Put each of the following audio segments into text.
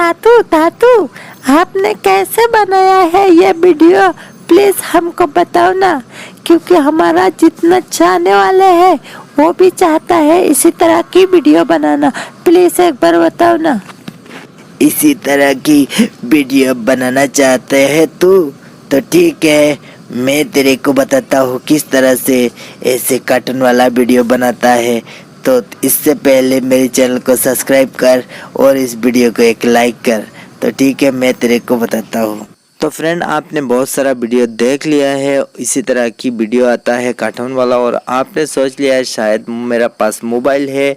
दादू दादू, आपने कैसे बनाया है ये वीडियो? प्लीज हमको बताओ ना, क्योंकि हमारा जितना चाहने वाले हैं वो भी चाहता है इसी तरह की वीडियो बनाना। प्लीज एक बार बताओ ना। इसी तरह की वीडियो बनाना चाहते हैं तू? तो ठीक है, मैं तेरे को बताता हूँ किस तरह से ऐसे कार्टून वाला वीडियो बनाता है। तो इससे पहले मेरे चैनल को सब्सक्राइब कर और इस वीडियो को एक लाइक कर। तो ठीक है, मैं तेरे को बताता हूँ। तो फ्रेंड, आपने बहुत सारा वीडियो देख लिया है, इसी तरह की वीडियो आता है कार्टून वाला, और आपने सोच लिया है शायद मेरा पास मोबाइल है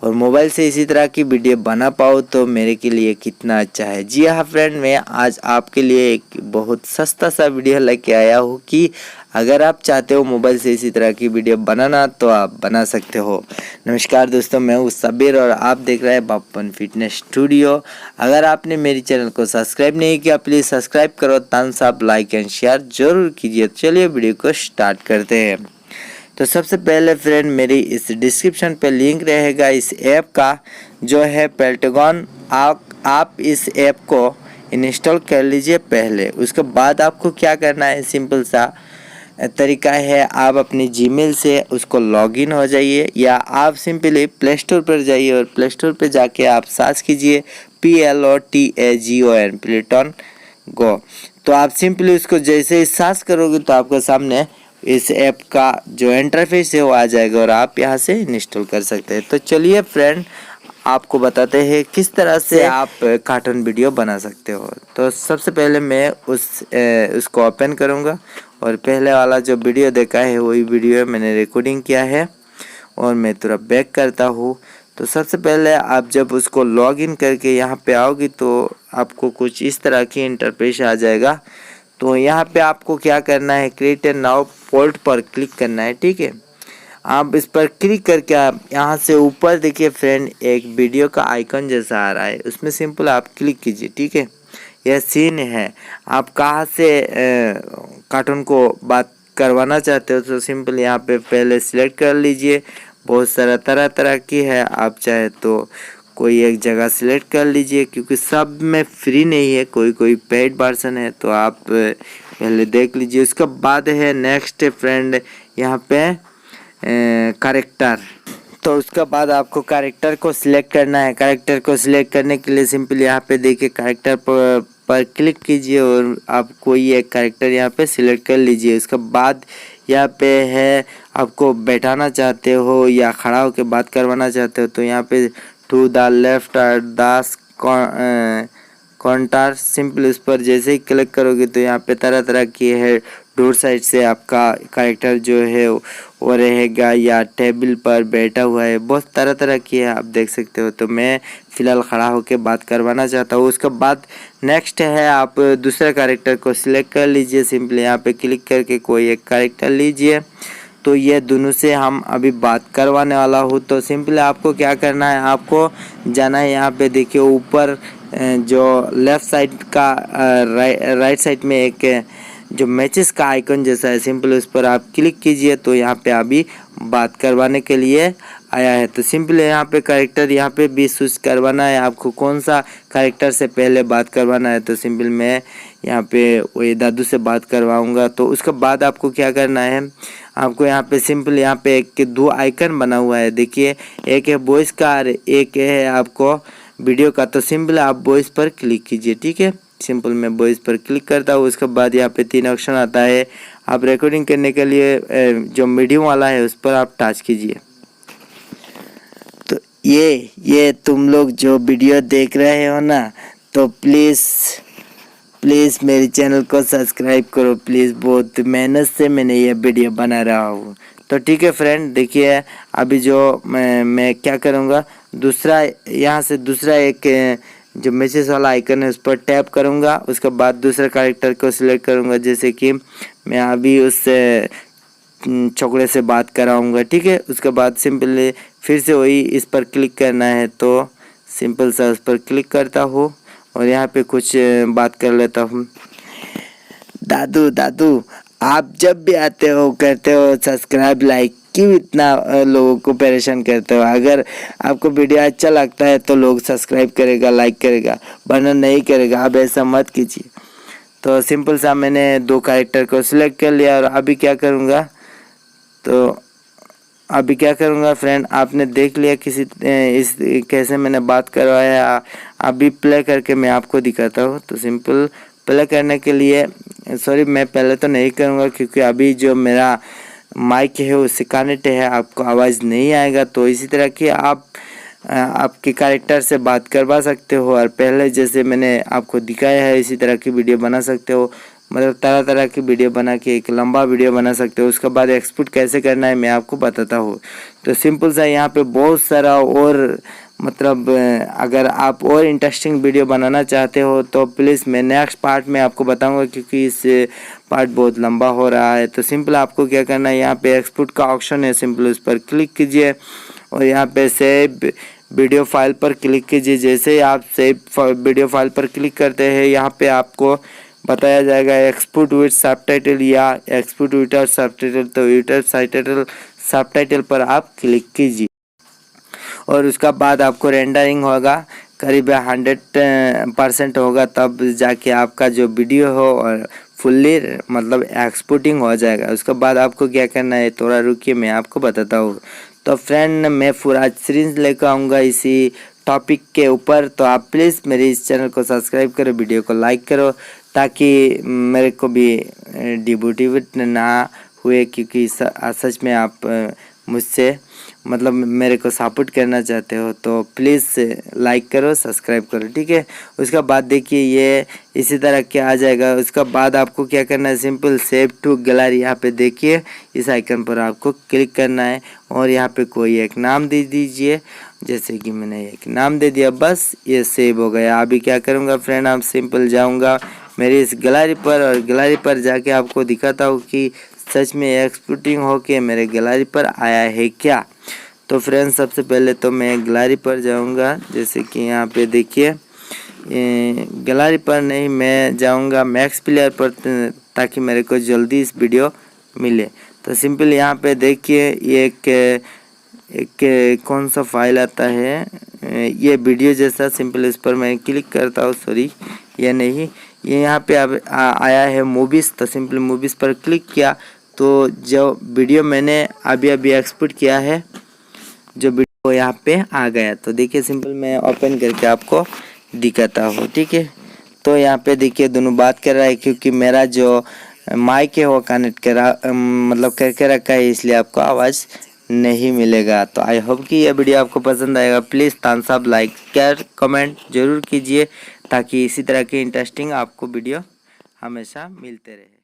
और मोबाइल से इसी तरह की वीडियो बना पाऊँ तो मेरे के लिए कितना अच्छा है। जी हाँ फ्रेंड, मैं आज आपके लिए एक बहुत सस्ता सा वीडियो लेके आया हूँ कि अगर आप चाहते हो मोबाइल से इसी तरह की वीडियो बनाना तो आप बना सकते हो। नमस्कार दोस्तों, मैं हूँ सबीर और आप देख रहे हैं बापन फिटनेस स्टूडियो। अगर आपने मेरे चैनल को सब्सक्राइब नहीं किया, प्लीज़ सब्सक्राइब करो, thumbs up, like and share जरूर कीजिए। चलिए वीडियो को स्टार्ट करते हैं। तो सबसे पहले फ्रेंड, मेरी इस डिस्क्रिप्शन पे लिंक रहेगा इस ऐप का, जो है पेल्टागन। आप इस ऐप को इंस्टॉल कर लीजिए पहले। उसके बाद आपको क्या करना है, सिंपल सा तरीका है, आप अपनी जीमेल से उसको लॉगिन हो जाइए, या आप सिंपली प्ले स्टोर पर जाइए और प्ले स्टोर पर जाके आप सर्च कीजिए PLOTAGON, प्लेटॉन गो। तो आप सिंपली उसको जैसे ही सर्च करोगे तो आपके सामने इस ऐप का जो इंटरफेस है वो आ जाएगा और आप यहाँ से इंस्टॉल कर सकते हैं। तो चलिए फ्रेंड, आपको बताते हैं किस तरह से आप कार्टून वीडियो बना सकते हो। तो सबसे पहले मैं उसको ओपन करूँगा और पहले वाला जो वीडियो देखा है वही वीडियो मैंने रिकॉर्डिंग किया है, और मैं थोड़ा बैक करता हूँ। तो सबसे पहले आप जब उसको लॉग इन करके यहाँ पे आओगे तो आपको कुछ इस तरह की इंटरफेस आ जाएगा। तो यहाँ पे आपको क्या करना है, क्रिएट ए नाउ पोर्ट पर क्लिक करना है। ठीक है, आप इस पर क्लिक करके आप यहाँ से ऊपर देखिए फ्रेंड, एक वीडियो का आइकन जैसा आ रहा है, उसमें सिंपल आप क्लिक कीजिए। ठीक है, यह सीन है, आप कहाँ से कार्टून को बात करवाना चाहते हो तो सिंपल यहाँ पे पहले सिलेक्ट कर लीजिए। बहुत सारा तरह तरह की है, आप चाहे तो कोई एक जगह सिलेक्ट कर लीजिए, क्योंकि सब में फ्री नहीं है, कोई कोई पेड वर्जन है, तो आप पहले देख लीजिए। उसके बाद है नेक्स्ट फ्रेंड, यहाँ पे कैरेक्टर। तो उसके बाद आपको कैरेक्टर को सिलेक्ट करना है। कैरेक्टर को सिलेक्ट करने के लिए सिंपल यहाँ पे देखिए कैरेक्टर पर क्लिक कीजिए और आप कोई एक कैरेक्टर यहाँ पे सिलेक्ट कर लीजिए। उसके बाद यहाँ पे है, आपको बैठाना चाहते हो या खड़ा होकर बात करवाना चाहते हो तो यहाँ पे टू द लेफ्ट और दास कॉन्टार, सिंपल उस पर जैसे ही क्लिक करोगे तो यहाँ पे तरह तरह की है, दूर साइड से आपका कैरेक्टर जो है वो रहेगा या टेबल पर बैठा हुआ है, बहुत तरह तरह की है, आप देख सकते हो। तो मैं फ़िलहाल खड़ा होकर बात करवाना चाहता हूँ। उसके बाद नेक्स्ट है, आप दूसरा कैरेक्टर को सिलेक्ट कर लीजिए। सिंपल यहाँ पे क्लिक करके कोई एक कैरेक्टर लीजिए। तो ये दोनों से हम अभी बात करवाने वाला हूँ। तो सिंपल आपको क्या करना है, आपको जाना है यहाँ पे देखिए ऊपर जो लेफ़्ट साइड का राइट साइड में एक जो मैचेस का आइकन जैसा है, सिंपल उस पर आप क्लिक कीजिए। तो यहाँ पे अभी बात करवाने के लिए आया है। तो सिंपल यहाँ पे कैरेक्टर यहाँ पे भी स्विच करवाना है, आपको कौन सा कैरेक्टर से पहले बात करवाना है। तो सिंपल मैं यहाँ पे वही दादू से बात करवाऊँगा। तो उसके बाद आपको क्या करना है, आपको यहाँ पे सिंपल यहाँ पे एक दो आइकन बना हुआ है देखिए, एक है वॉइस का और एक है आपको वीडियो का। तो सिंपल आप वॉइस पर क्लिक कीजिए। ठीक है, सिंपल मैं वॉइस पर क्लिक करता हूँ। उसके बाद यहाँ पे 3 ऑप्शन आता है, आप रिकॉर्डिंग करने के लिए जो मीडियम वाला है उस पर आप टच कीजिए। तो ये तुम लोग जो वीडियो देख रहे हो ना, तो प्लीज़ मेरे चैनल को सब्सक्राइब करो प्लीज़, बहुत मेहनत से मैंने ये वीडियो बना रहा हूँ। तो ठीक है फ्रेंड, देखिए अभी जो मैं क्या करूँगा, दूसरा यहाँ से दूसरा एक जो मैसेज वाला आइकन है उस पर टैप करूँगा। उसके बाद दूसरे कैरेक्टर को सिलेक्ट करूँगा, जैसे कि मैं अभी उस छोकरे से बात कराऊँगा। ठीक है, उसके बाद सिंपली फिर से वही इस पर क्लिक करना है। तो सिंपल सा उस पर क्लिक करता हूँ और यहाँ पे कुछ बात कर लेता हूँ। दादू आप जब भी आते हो करते हो सब्सक्राइब, लाइक क्यों इतना लोगों को परेशान करते हो। अगर आपको वीडियो अच्छा लगता है तो लोग सब्सक्राइब करेगा, लाइक करेगा, वरना नहीं करेगा। आप ऐसा मत कीजिए। तो सिंपल सा मैंने 2 कैरेक्टर को सिलेक्ट कर लिया और अभी क्या करूँगा, तो अभी क्या करूँगा फ्रेंड, आपने देख लिया किसी इस कैसे मैंने बात करवाया। अभी प्ले करके मैं आपको दिखाता हूँ। तो सिंपल प्ले करने के लिए सॉरी मैं पहले तो नहीं करूँगा क्योंकि अभी जो मेरा माइक है उससे कनेक्ट है, आपको आवाज़ नहीं आएगा। तो इसी तरह की आप आपके कैरेक्टर से बात करवा सकते हो और पहले जैसे मैंने आपको दिखाया है इसी तरह की वीडियो बना सकते हो। मतलब तरह तरह की वीडियो बना के एक लंबा वीडियो बना सकते हो। उसके बाद एक्सपोर्ट कैसे करना है मैं आपको बताता हूँ। तो सिंपल सा यहाँ पे बहुत सारा और मतलब अगर आप और इंटरेस्टिंग वीडियो बनाना चाहते हो तो प्लीज़ मैं नेक्स्ट पार्ट में आपको बताऊंगा क्योंकि इस पार्ट बहुत लंबा हो रहा है। तो सिंपल आपको क्या करना है, यहाँ पे एक्सपोर्ट का ऑप्शन है, सिंपल उस पर क्लिक कीजिए और यहाँ पे सेव वीडियो फाइल पर क्लिक कीजिए। जैसे ही आप सेव वीडियो फाइल पर क्लिक करते हैं यहाँ पे आपको बताया जाएगा एक्सपोर्ट विद सबटाइटल या एक्सपोर्ट विदाउट सबटाइटल। तो विदाउट सबटाइटल पर आप क्लिक कीजिए और उसका बाद आपको रेंडरिंग होगा, करीब 100% होगा, तब जाके आपका जो वीडियो हो और फुल्ली मतलब एक्सपोर्टिंग हो जाएगा। उसके बाद आपको क्या करना है, थोड़ा रुकिए मैं आपको बताता हूँ। तो फ्रेंड मैं पूरा सीरीज लेकर आऊँगा इसी टॉपिक के ऊपर। तो आप प्लीज़ मेरे इस चैनल को सब्सक्राइब करो, वीडियो को लाइक करो ताकि मेरे को भी डिमोटिवेट ना हुए क्योंकि सच में आप मुझसे मतलब मेरे को सपोर्ट करना चाहते हो। तो प्लीज़ लाइक करो, सब्सक्राइब करो, ठीक है। उसका बाद देखिए ये इसी तरह क्या आ जाएगा। उसका बाद आपको क्या करना है, सिंपल सेव टू गैलरी, यहाँ पे देखिए इस आइकन पर आपको क्लिक करना है और यहाँ पे कोई एक नाम दे दीजिए। जैसे कि मैंने एक नाम दे दिया, बस ये सेव हो गया। अभी क्या करूँगा फ्रेंड, आप सिंपल जाऊँगा मेरी इस गैलरी पर और गैलरी पर जाके आपको दिखाता हूँ कि सच में एक्सपोर्टिंग होके मेरे गैलरी पर आया है क्या। तो फ्रेंड्स सबसे पहले तो मैं गैलरी पर जाऊंगा, जैसे कि यहाँ पे देखिए गैलरी पर नहीं, मैं जाऊंगा मैक्स प्लेयर पर ताकि मेरे को जल्दी इस वीडियो मिले। तो सिंपल यहाँ पे देखिए ये एक कौन सा फाइल आता है, ये वीडियो जैसा। सिंपल इस पर मैं क्लिक करता हूँ, सॉरी ये नहीं, ये यहाँ पे अब आया है मूवीज़। तो सिंपल मूवीज़ पर क्लिक किया तो जो वीडियो मैंने अभी अभी एक्सपोर्ट किया है जो वीडियो यहाँ पे आ गया। तो देखिए सिंपल मैं ओपन करके आपको दिखाता हूँ, ठीक है। तो यहाँ पे देखिए दोनों बात कर रहा है क्योंकि मेरा जो माइक है वो कनेक्ट करा मतलब करके रखा है, इसलिए आपको आवाज़ नहीं मिलेगा। तो आई होप कि यह वीडियो आपको पसंद आएगा। Please Thums up, like, share, comment जरूर कीजिए ताकि इसी तरह के इंटरेस्टिंग आपको वीडियो हमेशा मिलते रहे।